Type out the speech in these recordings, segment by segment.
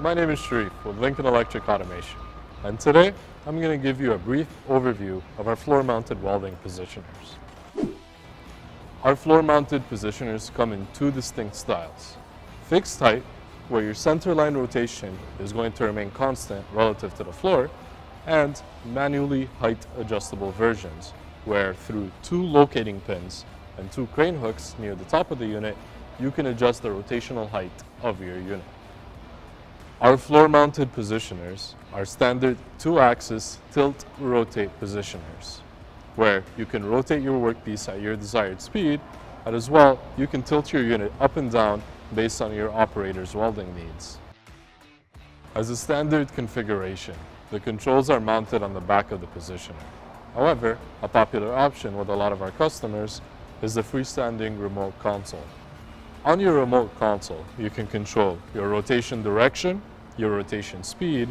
My name is Sharif with Lincoln Electric Automation, and today I'm going to give you a brief overview of our floor-mounted welding positioners. Our floor-mounted positioners come in two distinct styles: fixed height, where your centerline rotation is going to remain constant relative to the floor, and manually height adjustable versions, where through two locating pins and two crane hooks near the top of the unit, you can adjust the rotational height of your unit. Our floor-mounted positioners are standard two-axis tilt-rotate positioners, where you can rotate your workpiece at your desired speed, and as well, you can tilt your unit up and down based on your operator's welding needs. As a standard configuration, the controls are mounted on the back of the positioner. However, a popular option with a lot of our customers is the freestanding remote console. On your remote console, you can control your rotation direction, your rotation speed,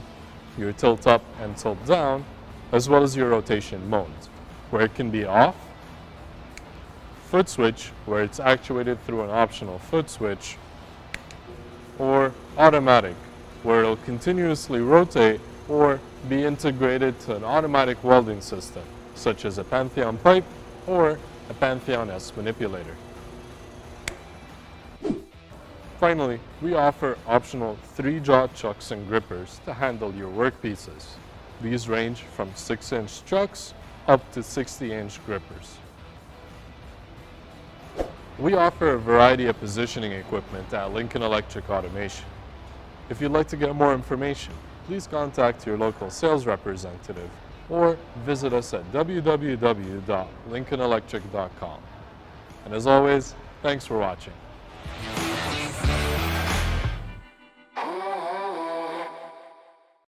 your tilt up and tilt down, as well as your rotation mode, where it can be off, foot switch, where it's actuated through an optional foot switch, or automatic, where it'll continuously rotate or be integrated to an automatic welding system, such as a Pantheon pipe or a Pantheon S manipulator. Finally, we offer optional 3-jaw chucks and grippers to handle your workpieces. These range from 6-inch chucks up to 60-inch grippers. We offer a variety of positioning equipment at Lincoln Electric Automation. If you'd like to get more information, please contact your local sales representative or visit us at www.lincolnelectric.com. And as always, thanks for watching.